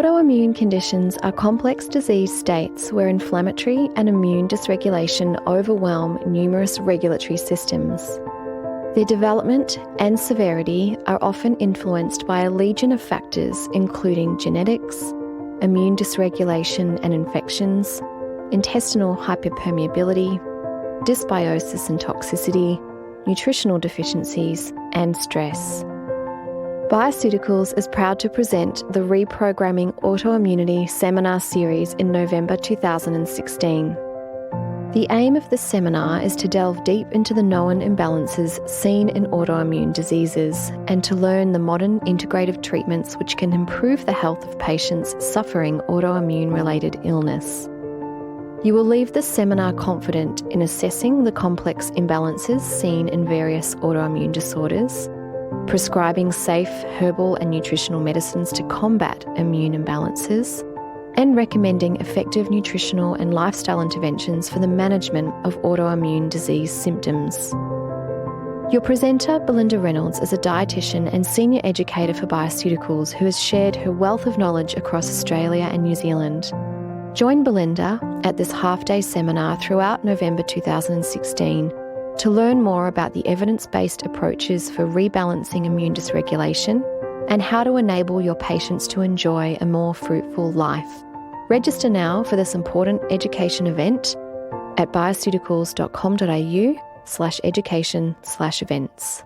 Autoimmune conditions are complex disease states where inflammatory and immune dysregulation overwhelm numerous regulatory systems. Their development and severity are often influenced by a legion of factors including genetics, immune dysregulation and infections, intestinal hyperpermeability, dysbiosis and toxicity, nutritional deficiencies, and stress. Bioceuticals is proud to present the Reprogramming Autoimmunity Seminar Series in November 2016. The aim of this seminar is to delve deep into the known imbalances seen in autoimmune diseases and to learn the modern integrative treatments which can improve the health of patients suffering autoimmune-related illness. You will leave the seminar confident in assessing the complex imbalances seen in various autoimmune disorders, prescribing safe herbal and nutritional medicines to combat immune imbalances, and recommending effective nutritional and lifestyle interventions for the management of autoimmune disease symptoms. Your presenter, Belinda Reynolds, is a dietitian and senior educator for bioceuticals who has shared her wealth of knowledge across Australia and New Zealand. Join Belinda at this half-day seminar throughout November 2016 to learn more about the evidence-based approaches for rebalancing immune dysregulation and how to enable your patients to enjoy a more fruitful life. Register now for this important education event at bioceuticals.com.au/education/events.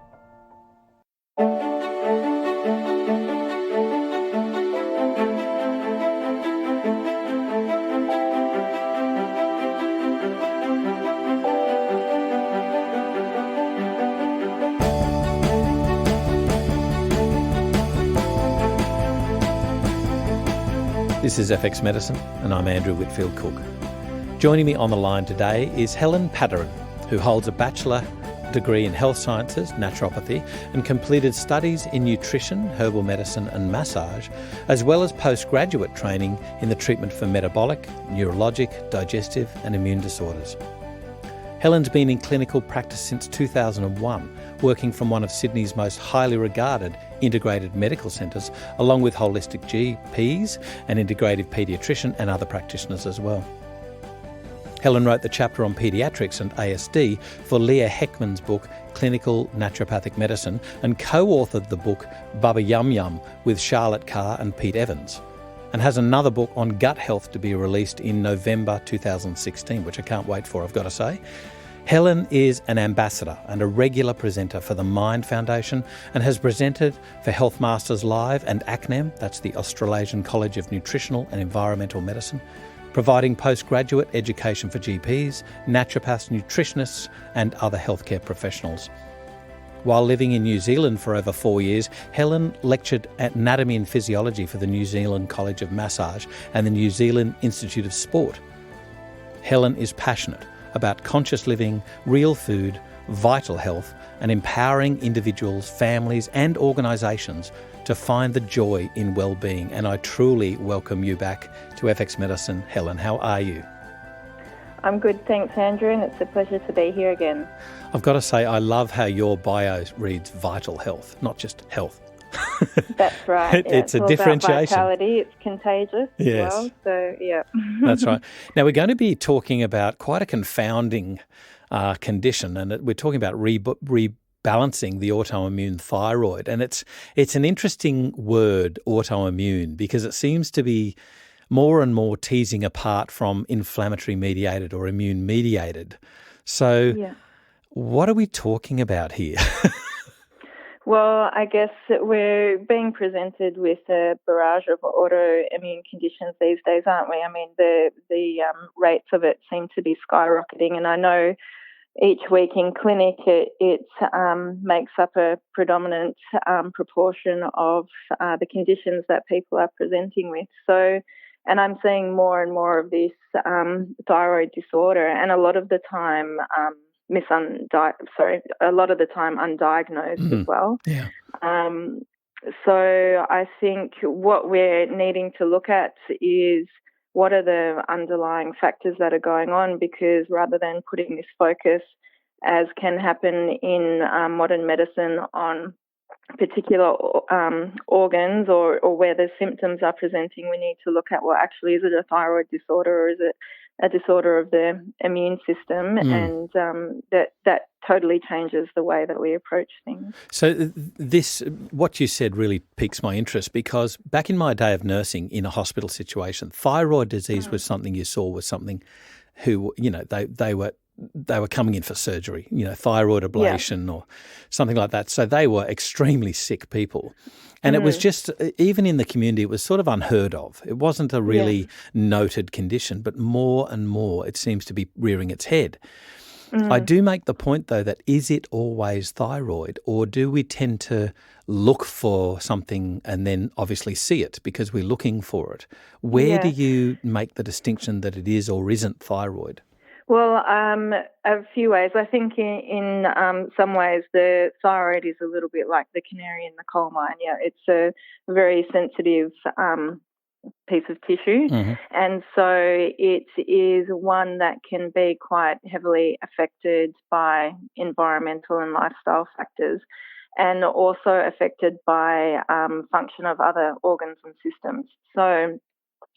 This is FX Medicine, and I'm Andrew Whitfield Cook. Joining me on the line today is Helen Padarin, who holds a bachelor degree in health sciences, naturopathy, and completed studies in nutrition, herbal medicine and massage, as well as postgraduate training in the treatment for metabolic, neurologic, digestive and immune disorders. Helen's been in clinical practice since 2001, working from one of Sydney's most highly regarded integrated medical centres, along with holistic GPs, an integrative paediatrician and other practitioners as well. Helen wrote the chapter on paediatrics and ASD for Leah Heckman's book Clinical Naturopathic Medicine and co-authored the book Bubba Yum Yum with Charlotte Carr and Pete Evans, and has another book on gut health to be released in November 2016, which I can't wait for, I've got to say. Helen is an ambassador and a regular presenter for the Mind Foundation and has presented for Health Masters Live and ACNEM, that's the Australasian College of Nutritional and Environmental Medicine, providing postgraduate education for GPs, naturopaths, nutritionists and other healthcare professionals. While living in New Zealand for over 4 years, Helen lectured at Anatomy and Physiology for the New Zealand College of Massage and the New Zealand Institute of Sport. Helen is passionate about conscious living, real food, vital health, and empowering individuals, families and organisations to find the joy in well-being. And I truly welcome you back to FX Medicine. Helen, how are you? I'm good, thanks Andrew, and it's a pleasure to be here again. I've got to say, I love how your bio reads vital health, not just health. That's right. It's a differentiation. About vitality, it's contagious as well. So, yeah. That's right. Now, we're going to be talking about quite a confounding condition, and we're talking about rebalancing the autoimmune thyroid. And it's an interesting word, autoimmune, because it seems to be more and more teasing apart from inflammatory mediated or immune mediated. So what are we talking about here? Well, I guess we're being presented with a barrage of autoimmune conditions these days, aren't we? I mean, the rates of it seem to be skyrocketing, and I know each week in clinic it makes up a predominant proportion of the conditions that people are presenting with. So, and I'm seeing more and more of this thyroid disorder, and a lot of the time undiagnosed as well. Yeah. So I think what we're needing to look at is what are the underlying factors that are going on, because rather than putting this focus, as can happen in modern medicine, on particular organs or where the symptoms are presenting, we need to look at, well, actually, is it a thyroid disorder or is it a disorder of the immune system? And that totally changes the way that we approach things. So what you said really piques my interest, because back in my day of nursing in a hospital situation, thyroid disease was something you saw was something who, they were coming in for surgery, thyroid ablation or something like that. So they were extremely sick people. And it was just, even in the community, it was sort of unheard of. It wasn't a really noted condition, but more and more it seems to be rearing its head. I do make the point, though, that is it always thyroid, or do we tend to look for something and then obviously see it because we're looking for it? Where do you make the distinction that it is or isn't thyroid? Well, a few ways. I think in some ways the thyroid is a little bit like the canary in the coal mine. Yeah, it's a very sensitive piece of tissue, and so it is one that can be quite heavily affected by environmental and lifestyle factors, and also affected by function of other organs and systems. So,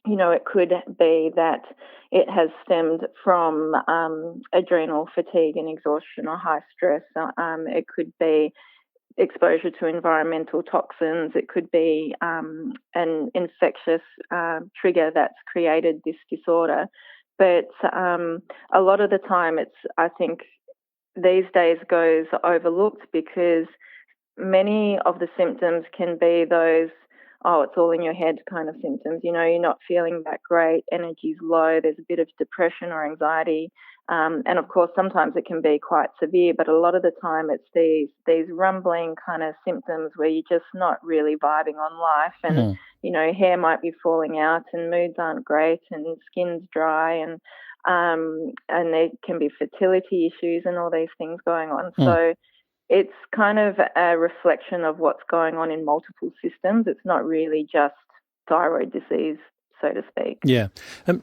it could be that it has stemmed from adrenal fatigue and exhaustion or high stress. It could be exposure to environmental toxins. It could be an infectious trigger that's created this disorder. But a lot of the time I think these days goes overlooked because many of the symptoms can be those, it's all in your head kind of symptoms. You're not feeling that great, energy's low, there's a bit of depression or anxiety. And of course, sometimes it can be quite severe, but a lot of the time it's these rumbling kind of symptoms where you're just not really vibing on life. And, hair might be falling out and moods aren't great and skin's dry and there can be fertility issues and all these things going on. So it's kind of a reflection of what's going on in multiple systems. It's not really just thyroid disease, so to speak. Yeah.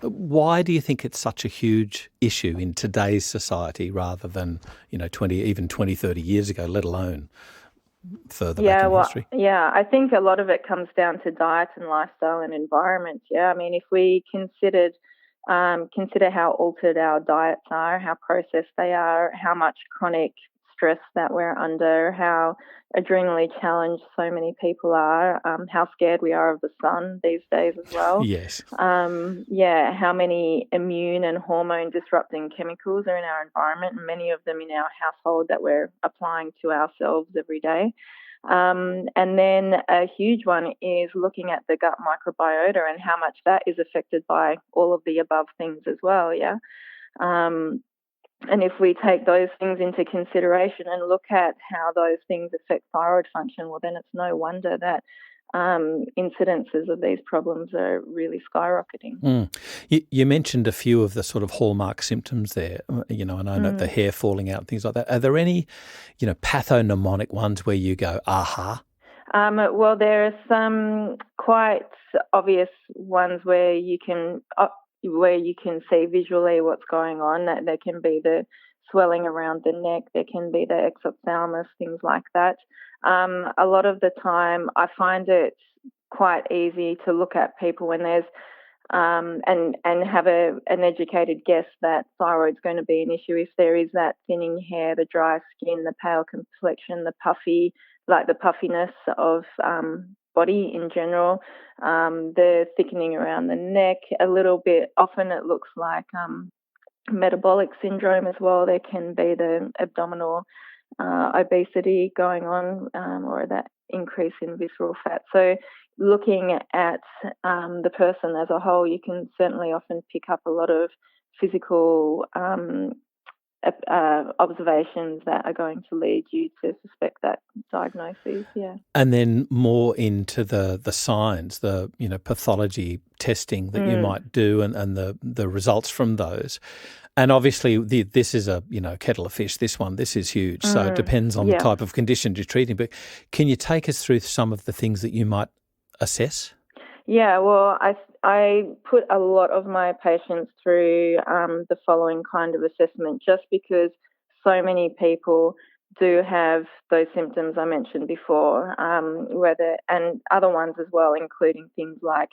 Why do you think it's such a huge issue in today's society rather than, 20, 30 years ago, let alone further back in history? Yeah, I think a lot of it comes down to diet and lifestyle and environment. Yeah, I mean, if we consider how altered our diets are, how processed they are, how much chronic stress that we're under, how adrenally challenged so many people are, how scared we are of the sun these days as well. Yes. How many immune and hormone disrupting chemicals are in our environment, and many of them in our household that we're applying to ourselves every day. And then a huge one is looking at the gut microbiota and how much that is affected by all of the above things as well, yeah. And if we take those things into consideration and look at how those things affect thyroid function, well, then it's no wonder that incidences of these problems are really skyrocketing. You mentioned a few of the sort of hallmark symptoms there, and I know the hair falling out and things like that. Are there any, pathognomonic ones where you go, aha? Well, there are some quite obvious ones where you can see visually what's going on. That there can be the swelling around the neck, there can be the exophthalmos, things like that. A lot of the time I find it quite easy to look at people when there's and have an educated guess that thyroid's going to be an issue if there is that thinning hair, the dry skin, the pale complexion, the puffiness of body in general, the thickening around the neck a little bit. Often it looks like metabolic syndrome as well. There can be the abdominal obesity going on or that increase in visceral fat. So looking at the person as a whole, you can certainly often pick up a lot of physical observations that are going to lead you to suspect that diagnosis, yeah. And then more into the signs, the pathology testing that you might do and the results from those. And obviously this is a kettle of fish, this is huge. So it depends on the type of condition you're treating. But can you take us through some of the things that you might assess? Yeah, well, I put a lot of my patients through the following kind of assessment just because so many people do have those symptoms I mentioned before, and other ones as well, including things like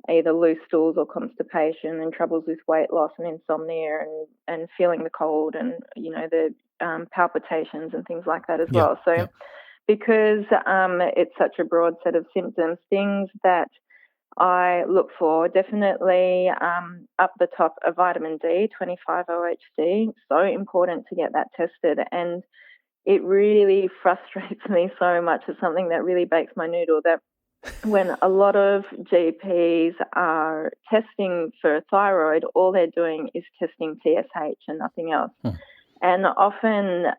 either loose stools or constipation and troubles with weight loss and insomnia and feeling the cold and, the palpitations and things like that as well. So because it's such a broad set of symptoms, things that I look for, definitely up the top of vitamin D, 25-OHD. So important to get that tested. And it really frustrates me so much. It's something that really bakes my noodle, that when a lot of GPs are testing for thyroid, all they're doing is testing TSH and nothing else. And often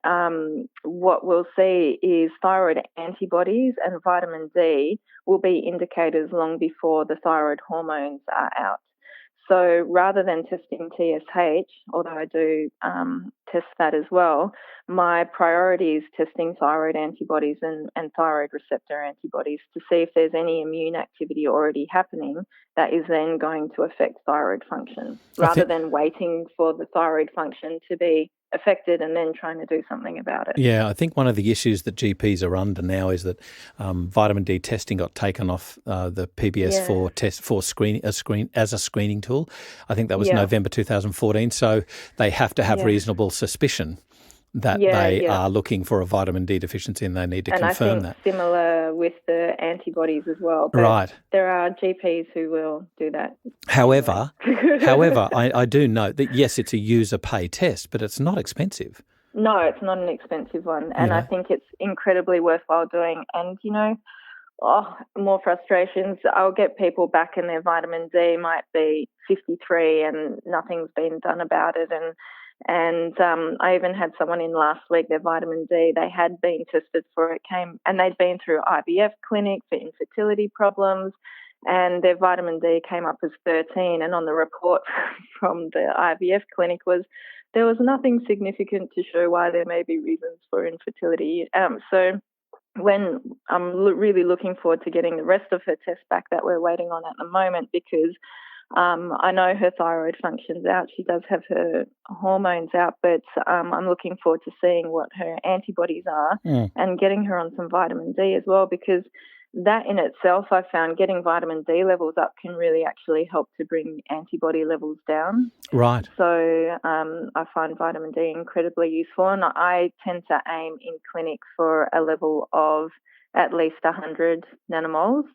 what we'll see is thyroid antibodies and vitamin D will be indicators long before the thyroid hormones are out. So rather than testing TSH, although I do test that as well, my priority is testing thyroid antibodies and thyroid receptor antibodies to see if there's any immune activity already happening that is then going to affect thyroid function, rather than waiting for the thyroid function to be affected and then trying to do something about it. Yeah, I think one of the issues that GPs are under now is that vitamin D testing got taken off the PBS4 test for as a screening tool. I think that was November 2014. So they have to have reasonable suspicion that they are looking for a vitamin D deficiency, and they need to confirm that. And I think similar with the antibodies as well. But right. There are GPs who will do that. However, I do note that, yes, it's a user pay test, but it's not expensive. No, it's not an expensive one. And I think it's incredibly worthwhile doing. And, more frustrations. I'll get people back and their vitamin D might be 53 and nothing's been done about it. And I even had someone in last week, their vitamin D, they had been tested for it, and they'd been through IVF clinic for infertility problems, and their vitamin D came up as 13. And on the report from the IVF clinic there was nothing significant to show why there may be reasons for infertility. So when I'm really looking forward to getting the rest of her tests back that we're waiting on at the moment, because I know her thyroid function's out. She does have her hormones out, but I'm looking forward to seeing what her antibodies are and getting her on some vitamin D as well, because that in itself, I found getting vitamin D levels up can really actually help to bring antibody levels down. Right. So I find vitamin D incredibly useful, and I tend to aim in clinic for a level of at least 100 nanomoles.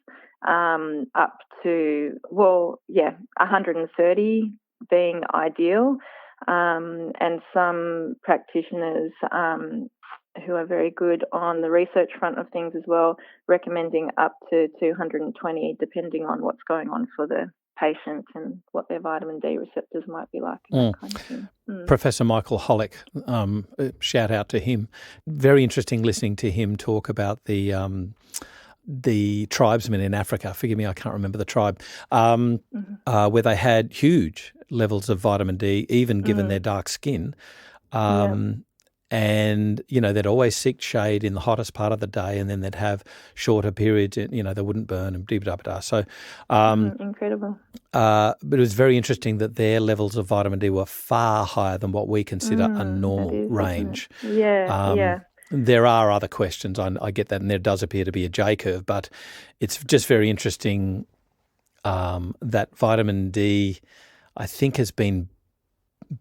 Up to 130 being ideal, and some practitioners who are very good on the research front of things as well, recommending up to 220, depending on what's going on for the patient and what their vitamin D receptors might be like. That kind of thing. Professor Michael Hollick, shout out to him. Very interesting listening to him talk about the tribesmen in Africa, forgive me, I can't remember the tribe, where they had huge levels of vitamin D, even given their dark skin. And, they'd always seek shade in the hottest part of the day, and then they'd have shorter periods, they wouldn't burn and da-da-da. So, incredible. But it was very interesting that their levels of vitamin D were far higher than what we consider a normal range. Yeah. There are other questions, I get that, and there does appear to be a J-curve, but it's just very interesting that vitamin D, I think, has been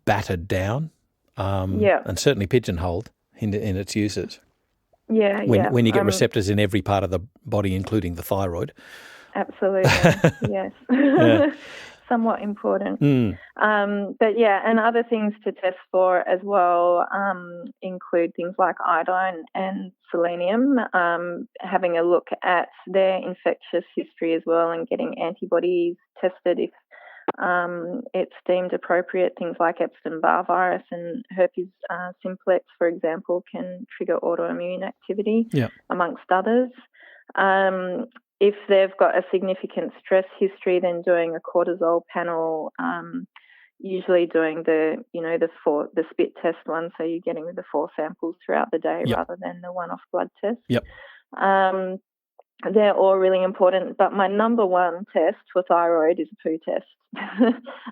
battered down and certainly pigeonholed in its uses. When you get receptors in every part of the body, including the thyroid. Absolutely, yes. Somewhat important. And other things to test for as well include things like iodine and selenium, having a look at their infectious history as well, and getting antibodies tested if it's deemed appropriate. Things like Epstein-Barr virus and herpes simplex, for example, can trigger autoimmune activity, amongst others. If they've got a significant stress history, then doing a cortisol panel, usually doing the spit test one, so you're getting the 4 samples throughout the day rather than the one-off blood test. they're all really important. But my number one test for thyroid is a poo test,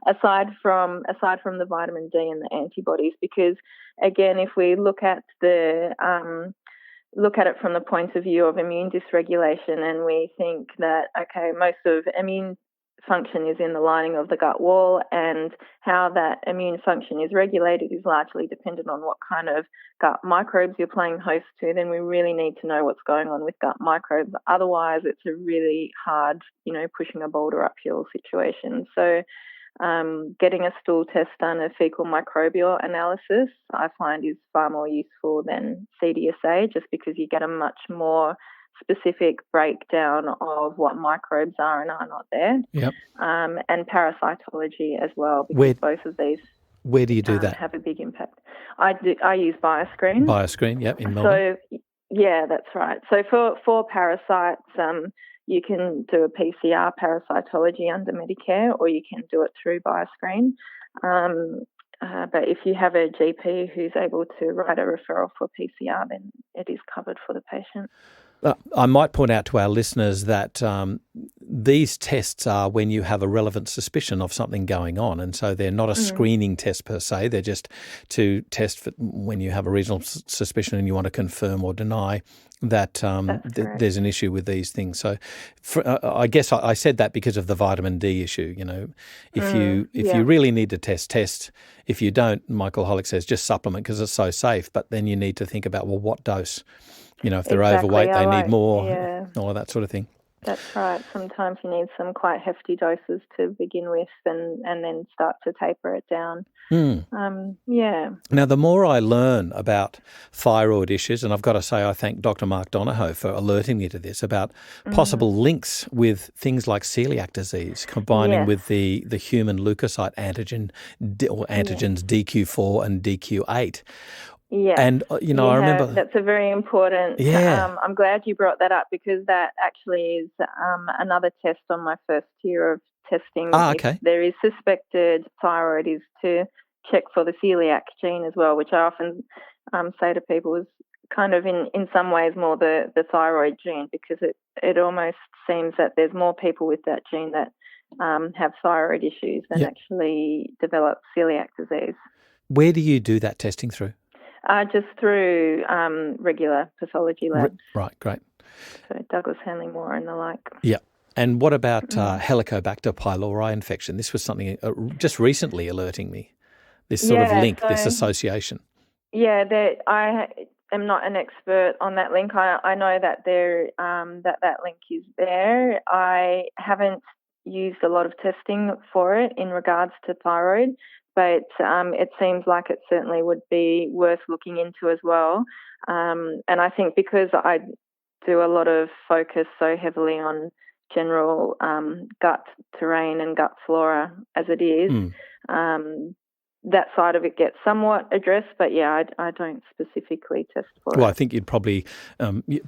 aside from the vitamin D and the antibodies, because again, if we look at it from the point of view of immune dysregulation, and we think that, okay, most of immune function is in the lining of the gut wall, and how that immune function is regulated is largely dependent on what kind of gut microbes you're playing host to, then we really need to know what's going on with gut microbes. Otherwise, it's a really hard, pushing a boulder uphill situation. So getting a stool test done, a fecal microbial analysis, I find is far more useful than CDSA, just because you get a much more specific breakdown of what microbes are and are not there. Yep. And parasitology as well, because both of these where do you do that? Have a big impact. I use Bioscreen. Bioscreen, yep, in Melbourne. So yeah, that's right. So for parasites, you can do a PCR parasitology under Medicare, or you can do it through Bioscreen. But if you have a GP who's able to write a referral for PCR, then it is covered for the patient. I might point out to our listeners that these tests are when you have a relevant suspicion of something going on, and so they're not a screening test per se. They're just to test for when you have a reasonable suspicion and you want to confirm or deny that there's an issue with these things. So I guess I said that because of the vitamin D issue. If you really need to test. If you don't, Michael Holick says just supplement because it's so safe. But then you need to think about, well, what dose? If they're overweight, they need more, all of that sort of thing. That's right. Sometimes you need some quite hefty doses to begin with and then start to taper it down. Now, the more I learn about thyroid issues, and I've got to say I thank Dr. Mark Donohoe for alerting me to this, about possible links with things like celiac disease, combining with the human leukocyte antigen or antigens DQ4 and DQ8. Yeah, and I remember that's a very important. Yeah, I'm glad you brought that up, because that actually is another test on my first tier of testing. Okay. If there is suspected thyroid, is to check for the celiac gene as well, which I often say to people is kind of in some ways more the thyroid gene, because it almost seems that there's more people with that gene that have thyroid issues than actually develop celiac disease. Where do you do that testing through? Just through regular pathology labs. Right, great. So Douglas Hanley Moore and the like. Yeah. And what about Helicobacter pylori infection? This was something just recently alerting me, this sort of link, this association. Yeah, I am not an expert on that link. I know that that link is there. I haven't used a lot of testing for it in regards to thyroid, but it seems like it certainly would be worth looking into as well. And I think because I do a lot of focus so heavily on general gut terrain and gut flora as it is, that side of it gets somewhat addressed, but I don't specifically test for it. Well, I think you'd probably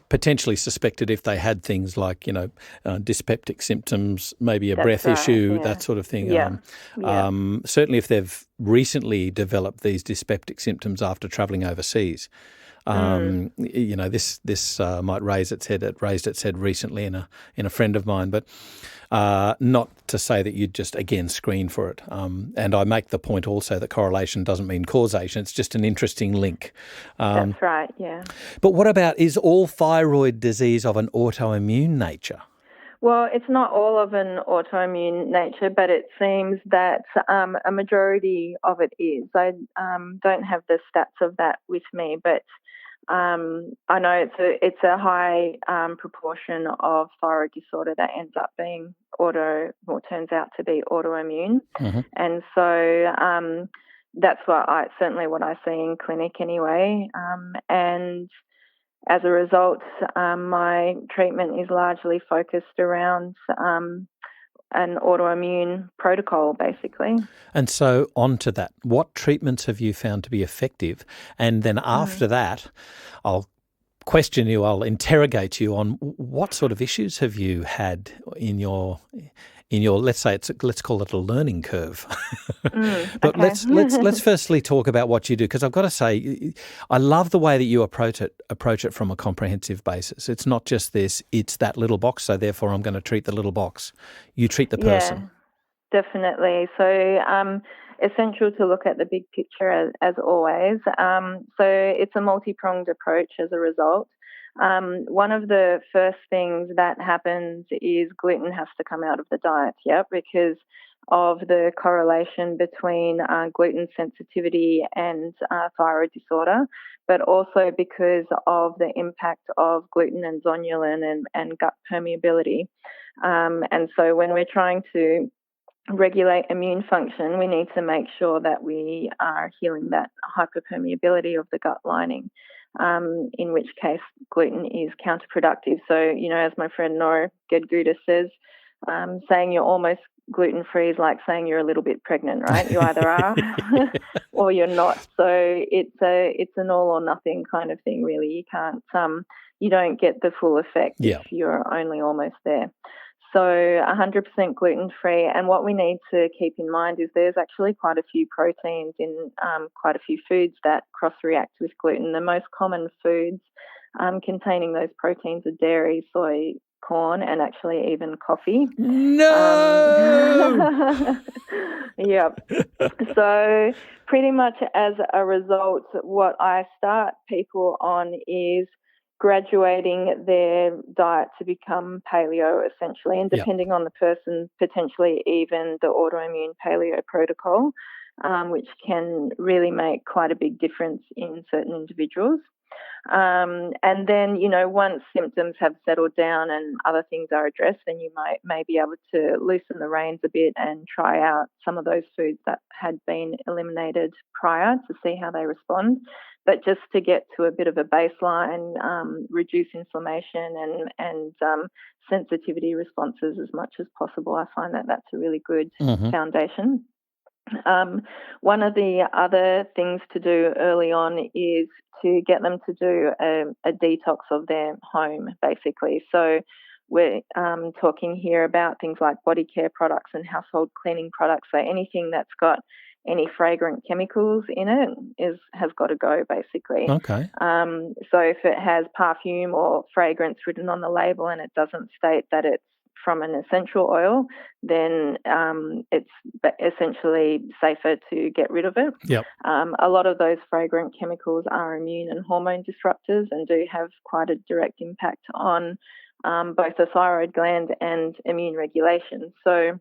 potentially suspect it if they had things like, dyspeptic symptoms, maybe a breath issue, that sort of thing. Certainly if they've recently developed these dyspeptic symptoms after travelling overseas, this might raise its head. It raised its head recently in a friend of mine, but not to say that you'd just again screen for it. And I make the point also that correlation doesn't mean causation. It's just an interesting link. That's right. Yeah. But what about, is all thyroid disease of an autoimmune nature? Well, it's not all of an autoimmune nature, but it seems that a majority of it is. I don't have the stats of that with me, but I know it's a high proportion of thyroid disorder that ends up being turns out to be autoimmune, and so that's what I see in clinic anyway, and as a result, my treatment is largely focused around an autoimmune protocol, basically. And so on to that, what treatments have you found to be effective? And then after that, I'll question you, I'll interrogate you on what sort of issues have you had in your let's call it a learning curve. But okay. let's firstly talk about what you do, because I've got to say I love the way that you approach it from a comprehensive basis. It's not just this, it's that little box, so therefore I'm going to treat the little box. You treat the person. Yeah, definitely. So essential to look at the big picture as always. So it's a multi-pronged approach as a result. One of the first things that happens is gluten has to come out of the diet, because of the correlation between gluten sensitivity and thyroid disorder, but also because of the impact of gluten and zonulin and gut permeability. And so when we're trying to regulate immune function, we need to make sure that we are healing that hyperpermeability of the gut lining, in which case gluten is counterproductive. So, as my friend Nora Gedguda says, saying you're almost gluten-free is like saying you're a little bit pregnant, right? You either are or you're not. So it's an all or nothing kind of thing, really. You can't, you don't get the full effect if you're only almost there. So 100% gluten-free. And what we need to keep in mind is there's actually quite a few proteins in quite a few foods that cross-react with gluten. The most common foods containing those proteins are dairy, soy, corn, and actually even coffee. No! Yep. So pretty much as a result, what I start people on is graduating their diet to become paleo, essentially, and depending on the person, potentially even the autoimmune paleo protocol, which can really make quite a big difference in certain individuals. And then, once symptoms have settled down and other things are addressed, then you may be able to loosen the reins a bit and try out some of those foods that had been eliminated prior to see how they respond. But just to get to a bit of a baseline, reduce inflammation and sensitivity responses as much as possible, I find that that's a really good foundation. One of the other things to do early on is to get them to do a detox of their home, basically. So we're talking here about things like body care products and household cleaning products. So anything that's got any fragrant chemicals in it has got to go, basically. Okay. So if it has perfume or fragrance written on the label and it doesn't state that it's from an essential oil, then it's essentially safer to get rid of it. Yep. A lot of those fragrant chemicals are immune and hormone disruptors and do have quite a direct impact on both the thyroid gland and immune regulation. So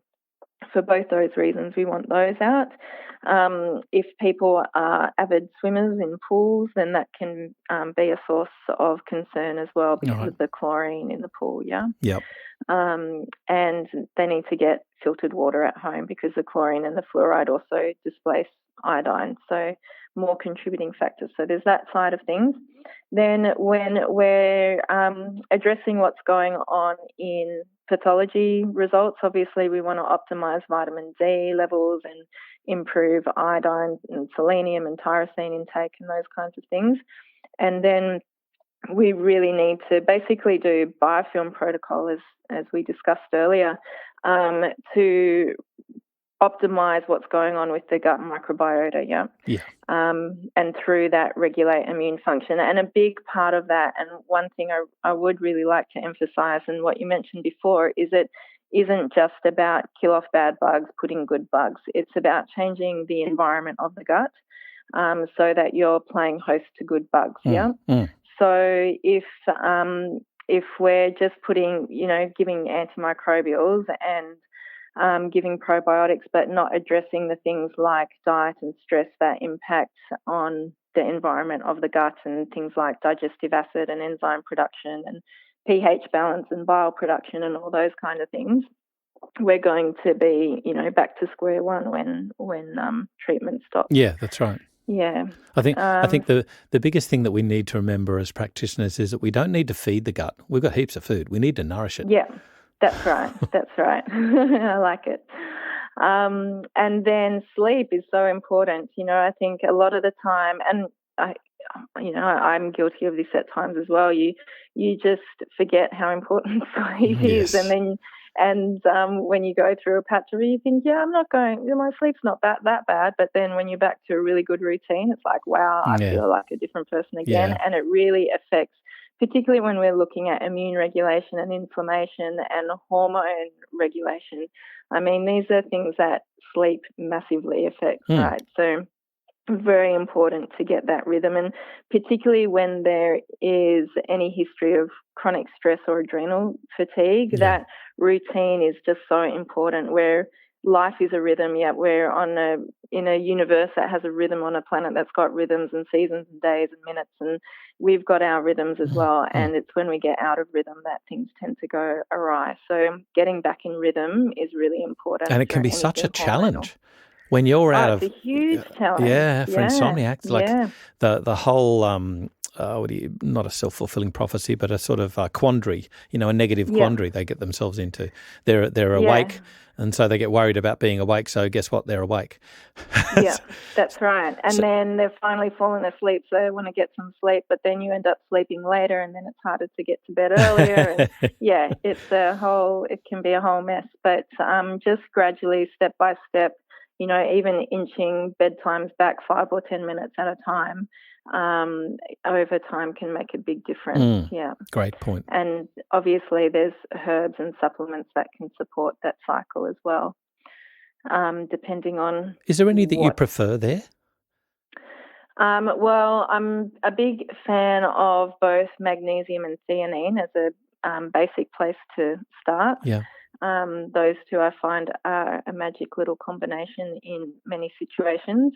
for both those reasons, we want those out. If people are avid swimmers in pools, then that can be a source of concern as well because of the chlorine in the pool, Yep. And they need to get filtered water at home because the chlorine and the fluoride also displace iodine, so more contributing factors. So there's that side of things. Then when we're addressing what's going on in pathology results, obviously we want to optimize vitamin D levels and improve iodine and selenium and tyrosine intake and those kinds of things. And then we really need to basically do biofilm protocol, as we discussed earlier, to optimize what's going on with the gut microbiota, and through that regulate immune function. And a big part of that, and one thing I would really like to emphasize, and what you mentioned before, is it isn't just about kill off bad bugs, put in good bugs. It's about changing the environment of the gut so that you're playing host to good bugs, So if we're just putting, giving antimicrobials and giving probiotics, but not addressing the things like diet and stress that impact on the environment of the gut and things like digestive acid and enzyme production and pH balance and bile production and all those kind of things, we're going to be, back to square one when treatment stops. Yeah, that's right. Yeah. I think the biggest thing that we need to remember as practitioners is that we don't need to feed the gut. We've got heaps of food. We need to nourish it. Yeah, that's right. That's right. I like it. And then sleep is so important. I think a lot of the time, and I'm guilty of this at times as well. You just forget how important sleep is, Yes. and when you go through a patch of it, you think, my sleep's not that bad. But then when you're back to a really good routine, it's like, wow, I feel like a different person again. Yeah. And it really affects, particularly when we're looking at immune regulation and inflammation and hormone regulation. I mean, these are things that sleep massively affects, right? So very important to get that rhythm, and particularly when there is any history of chronic stress or adrenal fatigue, that routine is just so important. Where life is a rhythm, yet we're in a universe that has a rhythm, on a planet that's got rhythms and seasons and days and minutes, and we've got our rhythms as well. And it's when we get out of rhythm that things tend to go awry. So getting back in rhythm is really important. And it can be such a challenge. When you're out of... It's a huge challenge. For insomniacs. Like the whole, not a self-fulfilling prophecy, but a sort of quandary, a negative quandary they get themselves into. They're awake, and so they get worried about being awake, so guess what? They're awake. Yeah, that's right. And then they're finally fallen asleep, so they want to get some sleep, but then you end up sleeping later, and then it's harder to get to bed earlier. And it can be a whole mess. But just gradually, step by step, even inching bedtimes back 5 or 10 minutes at a time, over time can make a big difference. Great point. And obviously there's herbs and supplements that can support that cycle as well, depending on... Is there any that you prefer there? Well, I'm a big fan of both magnesium and theanine as a basic place to start. Yeah. Those two I find are a magic little combination in many situations.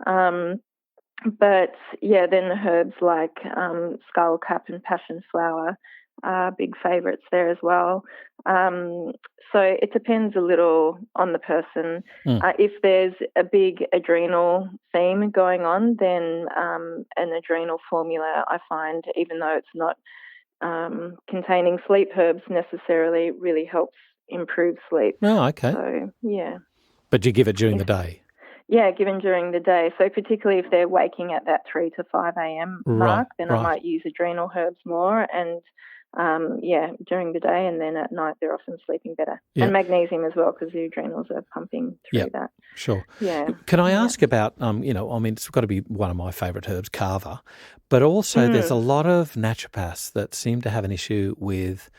But then herbs like skullcap and passion flower are big favourites there as well. So it depends a little on the person. If there's a big adrenal theme going on, then an adrenal formula, I find, even though it's not containing sleep herbs necessarily, really helps improve sleep. Oh, okay. So, But you give it during the day? Yeah, given during the day. So particularly if they're waking at that 3 to 5 a.m. mark, then I might use adrenal herbs more. And, during the day, and then at night they're often sleeping better. Yep. And magnesium as well, because the adrenals are pumping through that. Sure. Yeah. Can I ask about, it's got to be one of my favourite herbs, carver, but also there's a lot of naturopaths that seem to have an issue with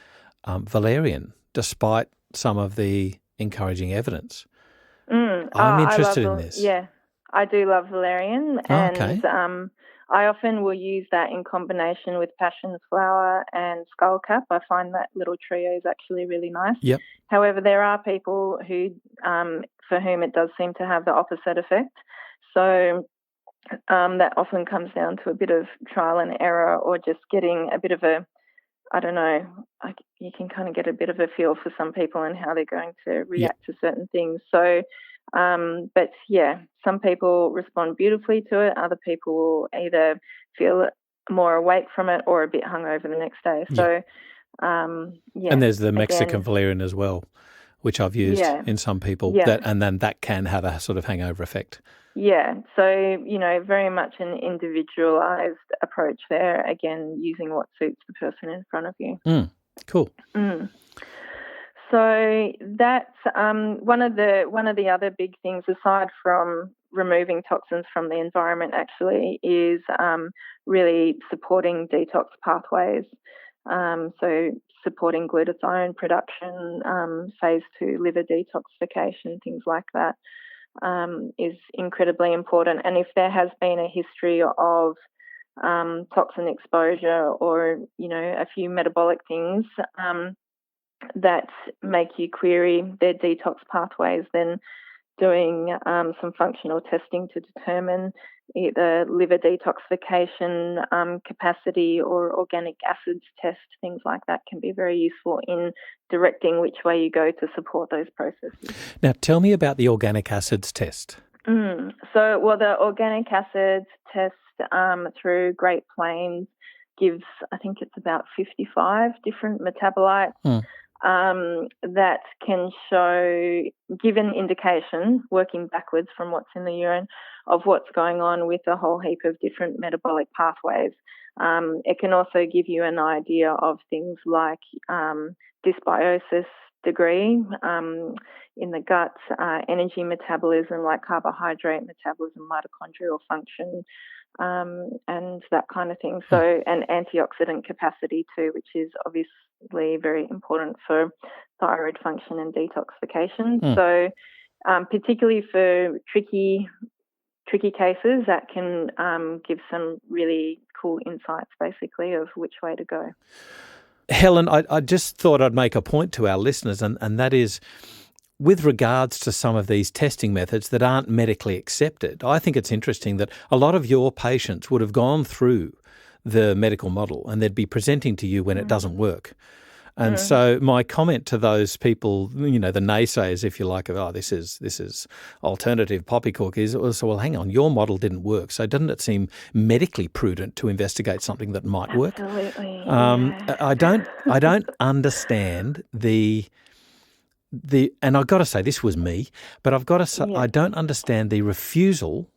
Valerian, despite some of the encouraging evidence. I'm interested in this. Yeah, I do love Valerian, and I often will use that in combination with passion flower and skullcap. I find that little trio is actually really nice. Yep. However, there are people who, for whom it does seem to have the opposite effect. So that often comes down to a bit of trial and error, or just getting a bit of a, I don't know, you can kind of get a bit of a feel for some people and how they're going to react to certain things. So, but some people respond beautifully to it. Other people will either feel more awake from it or a bit hungover the next day. So, and there's the Mexican Valerian as well, which I've used in some people, and then that can have a sort of hangover effect. Yeah, so, very much an individualised approach there, again, using what suits the person in front of you. Cool. So that's one of the other big things, aside from removing toxins from the environment, actually, is really supporting detox pathways. So supporting glutathione production, phase 2 liver detoxification, things like that. Is incredibly important. And if there has been a history of toxin exposure or, a few metabolic things that make you query their detox pathways, then doing some functional testing to determine either liver detoxification capacity or organic acids test, things like that, can be very useful in directing which way you go to support those processes. Now, tell me about the organic acids test. The organic acids test through Great Plains gives, I think it's about 55 different metabolites. that can give an indication, working backwards from what's in the urine, of what's going on with a whole heap of different metabolic pathways. It can also give you an idea of things like dysbiosis degree in the gut, energy metabolism like carbohydrate metabolism, mitochondrial function, and that kind of thing. So, and antioxidant capacity too, which is obviously very important for thyroid function and detoxification. So, particularly for tricky cases, that can give some really cool insights, basically, of which way to go. Helen, I just thought I'd make a point to our listeners, and that is, with regards to some of these testing methods that aren't medically accepted, I think it's interesting that a lot of your patients would have gone through the medical model and they'd be presenting to you when it doesn't work. And so my comment to those people, the naysayers, if you like, of, this is alternative poppycock, is also, well, hang on, your model didn't work. So doesn't it seem medically prudent to investigate something that might work? Absolutely. I don't understand the and I've got to say, this was me, but I've got to say, I don't understand the refusal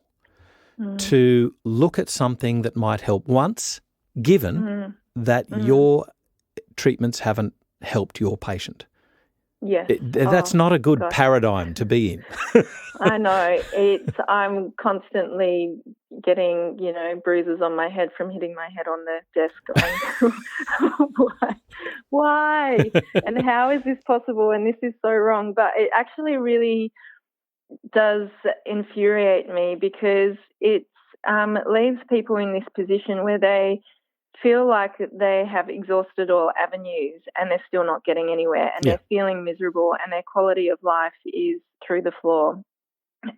to look at something that might help once, given that your treatments haven't helped your patient. Yes. That's not a good paradigm to be in. I know. I'm constantly getting, bruises on my head from hitting my head on the desk. Why? And how is this possible? And this is so wrong. But it actually really does infuriate me, because it leaves people in this position where they feel like they have exhausted all avenues and they're still not getting anywhere, and they're feeling miserable, and their quality of life is through the floor.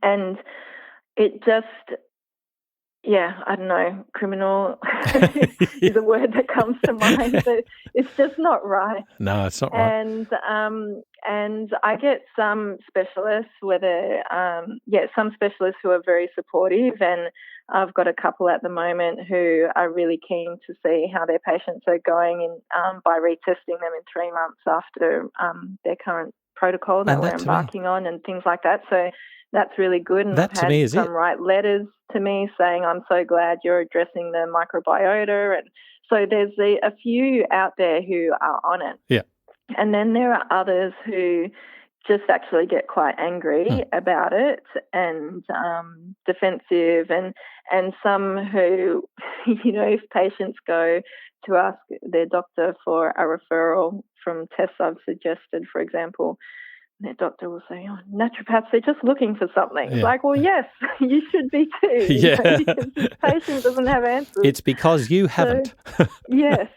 And it just, I don't know, criminal is a word that comes to mind, but it's just not right. No, it's not right. And I get some specialists, some specialists who are very supportive, and I've got a couple at the moment who are really keen to see how their patients are going by retesting them in 3 months after their current protocol that we're embarking on and things like that. So that's really good. And that I've to me had is some write letters to me saying, I'm so glad you're addressing the microbiota. And so there's a few out there who are on it. Yeah. And then there are others who just actually get quite angry about it and defensive, and some who, if patients go to ask their doctor for a referral from tests I've suggested, for example, their doctor will say, naturopaths, they're just looking for something. It's like, well, yes, you should be too. Because this patient doesn't have answers. It's because you haven't. Yes.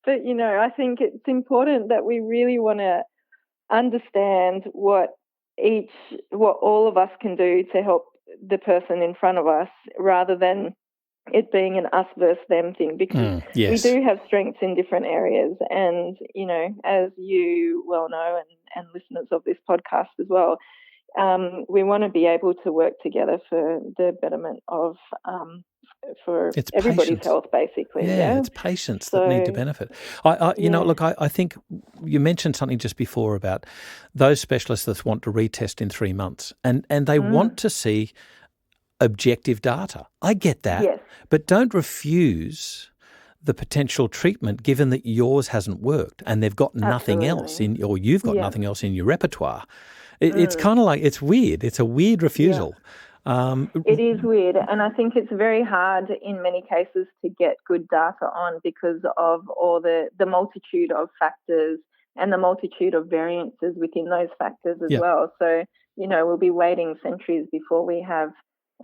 But, I think it's important that we really want to understand what all of us can do to help the person in front of us, rather than it being an us versus them thing, because we do have strengths in different areas. And, as you well know, and listeners of this podcast as well, we want to be able to work together for the betterment of for everybody's health, basically. Yeah, it's patients that need to benefit. I think you mentioned something just before about those specialists that want to retest in 3 months, and they want to see objective data. I get that, but don't refuse the potential treatment given that yours hasn't worked and they've got nothing else or you've got nothing else in your repertoire. It's kind of like, it's weird. It's a weird refusal. It is weird, and I think it's very hard in many cases to get good data on, because of all the multitude of factors and the multitude of variances within those factors as well. So, we'll be waiting centuries before we have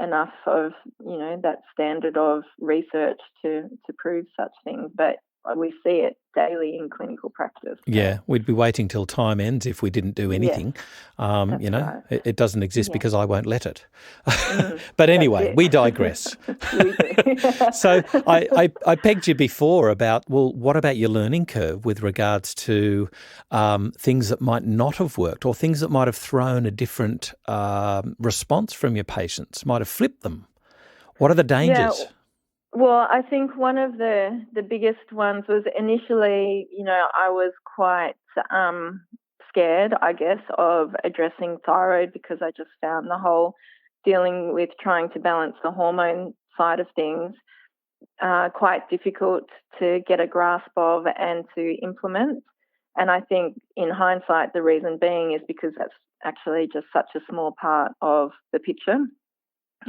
enough of, that standard of research to prove such things. But we see it daily in clinical practice. Yeah, we'd be waiting till time ends if we didn't do anything. Right. It doesn't exist because I won't let it. But anyway, we digress. We do. So I pegged you before about, what about your learning curve with regards to things that might not have worked, or things that might have thrown a different response from your patients, might have flipped them? What are the dangers? Well, I think one of the biggest ones was initially, I was quite scared, I guess, of addressing thyroid because I just found the whole dealing with trying to balance the hormone side of things quite difficult to get a grasp of and to implement. And I think in hindsight, the reason being is because that's actually just such a small part of the picture.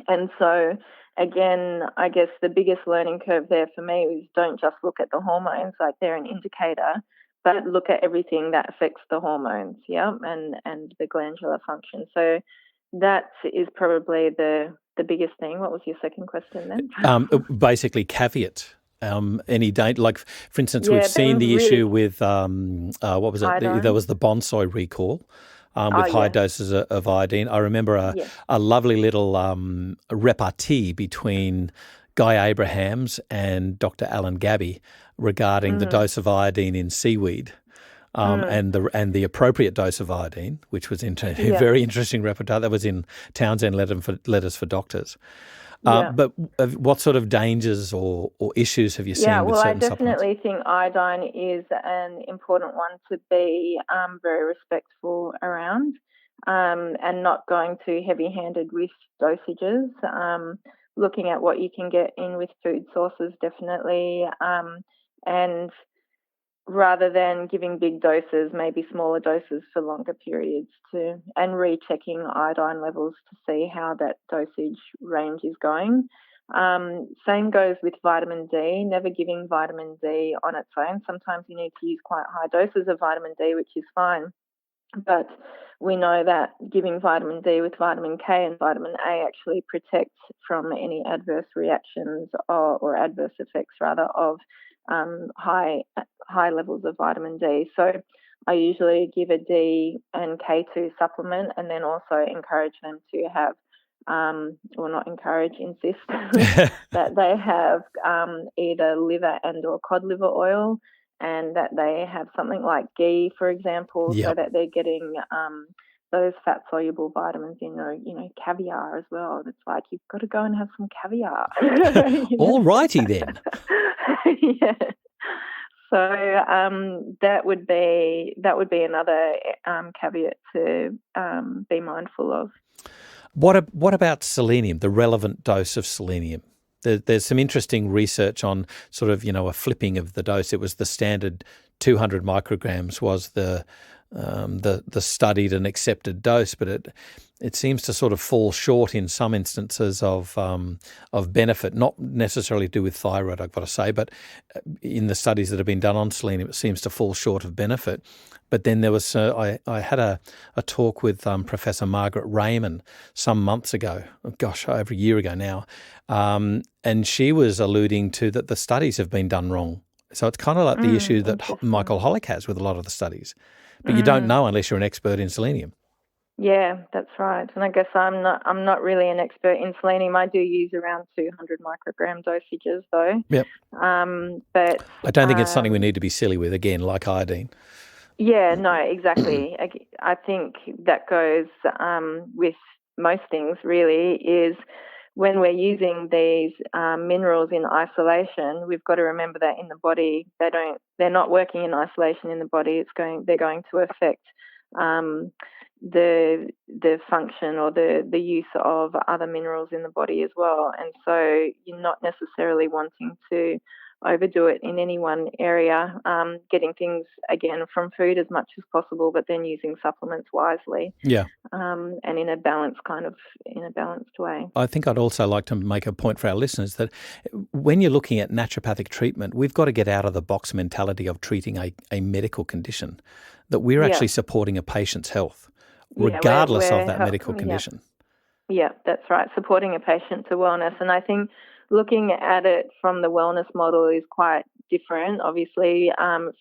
And so, again, I guess the biggest learning curve there for me is don't just look at the hormones, like they're an indicator, but look at everything that affects the hormones, and the glandular function. So that is probably the biggest thing. What was your second question then? Basically, caveat. Any date, like for instance, we've seen the issue with what was it? There was the bonsai recall. With high doses of iodine. I remember a lovely little repartee between Guy Abrahams and Dr. Alan Gabby regarding the dose of iodine in seaweed and the appropriate dose of iodine, which was very interesting repertoire. That was in Townsend Letters for Doctors. But what sort of dangers or issues have you seen with certain supplements? I definitely think iodine is an important one to be very respectful around and not going too heavy-handed with dosages. Looking at what you can get in with food sources, definitely, and rather than giving big doses, maybe smaller doses for longer periods and rechecking iodine levels to see how that dosage range is going. Same goes with vitamin D, never giving vitamin D on its own. Sometimes you need to use quite high doses of vitamin D, which is fine. But we know that giving vitamin D with vitamin K and vitamin A actually protects from any adverse reactions or adverse effects, rather, of high levels of vitamin D. So I usually give a D and K2 supplement, and then also encourage them to have, or not encourage, insist that they have either liver and or cod liver oil, and that they have something like ghee, for example, so that they're getting those fat-soluble vitamins in, caviar as well. It's like, you've got to go and have some caviar. All righty then. Yeah. So that would be another caveat to be mindful of. What about selenium, the relevant dose of selenium? There's some interesting research on sort of, a flipping of the dose. It was the standard 200 micrograms was the studied and accepted dose, but it seems to sort of fall short in some instances of benefit, not necessarily to do with thyroid, I've got to say, but in the studies that have been done on selenium, it seems to fall short of benefit. But then there was I had a talk with Professor Margaret Raymond some months ago, over a year ago now, and she was alluding to that the studies have been done wrong. So it's kind of like the issue that Michael Holick has with a lot of the studies. But you don't know unless you're an expert in selenium. Yeah, that's right. And I guess I'm not really an expert in selenium. I do use around 200 microgram dosages though. Yep. But I don't think it's something we need to be silly with, again, like iodine. Yeah, no, exactly. I think that goes with most things really, is when we're using these minerals in isolation, we've got to remember that in the body they're not working in isolation in the body. They're going to affect the function or the use of other minerals in the body as well. And so you're not necessarily wanting to overdo it in any one area, getting things again from food as much as possible, but then using supplements wisely. Yeah. And in a balanced way. I think I'd also like to make a point for our listeners that when you're looking at naturopathic treatment, we've got to get out of the box mentality of treating a medical condition, that we're actually supporting a patient's health, regardless of that medical condition. Yeah, that's right. Supporting a patient to wellness. And I think looking at it from the wellness model is quite different, obviously,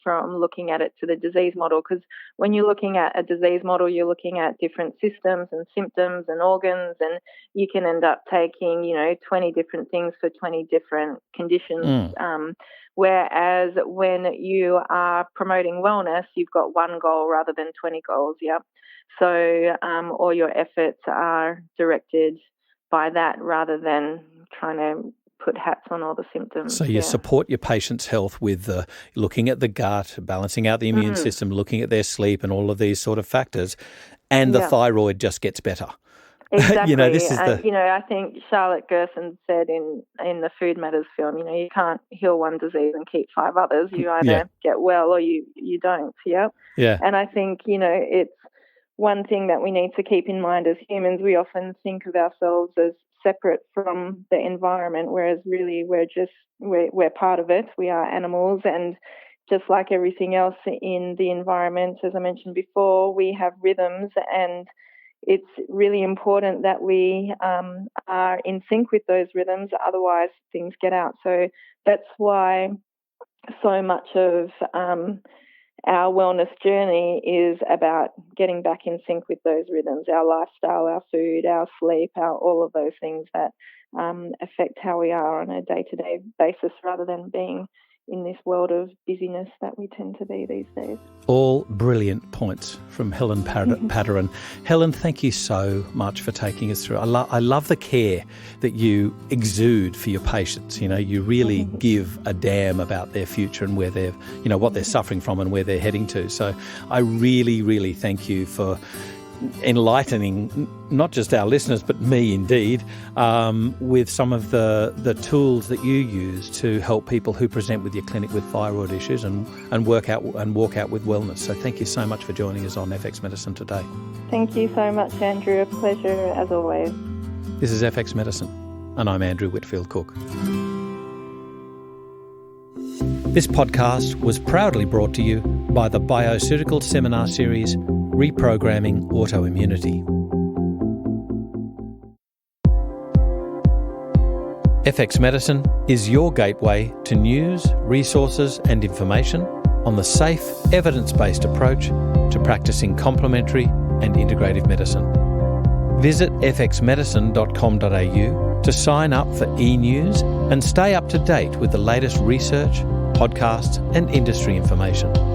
from looking at it to the disease model, because when you're looking at a disease model, you're looking at different systems and symptoms and organs, and you can end up taking, 20 different things for 20 different conditions. Whereas when you are promoting wellness, you've got one goal rather than 20 goals, So all your efforts are directed by that rather than trying to put hats on all the symptoms. So you support your patient's health with looking at the gut, balancing out the immune system, looking at their sleep and all of these sort of factors, and the thyroid just gets better. Exactly. This is I think Charlotte Gerson said in the Food Matters film, you can't heal one disease and keep 5 others. You either get well or you don't. Yeah. And I think, it's one thing that we need to keep in mind as humans. We often think of ourselves as separate from the environment, whereas really we're part of it. We are animals, and just like everything else in the environment, as I mentioned before, we have rhythms, and it's really important that we are in sync with those rhythms, otherwise things get out. So that's why so much of our wellness journey is about getting back in sync with those rhythms, our lifestyle, our food, our sleep, all of those things that affect how we are on a day-to-day basis, rather than being in this world of busyness that we tend to be these days. All brilliant points from Helen Padarin. Helen, thank you so much for taking us through. I love the care that you exude for your patients. You really give a damn about their future and where they're, what they're suffering from and where they're heading to. So I really, really thank you for enlightening not just our listeners but me indeed with some of the tools that you use to help people who present with your clinic with thyroid issues and walk out with wellness. So thank you so much for joining us on FX Medicine today. Thank you so much, Andrew. A pleasure as always. This is FX Medicine and I'm Andrew Whitfield Cook. This podcast was proudly brought to you by the Bioceutical Seminar Series Reprogramming Autoimmunity. FX Medicine is your gateway to news, resources and information on the safe, evidence-based approach to practicing complementary and integrative medicine. Visit fxmedicine.com.au to sign up for e-news and stay up to date with the latest research, podcasts and industry information.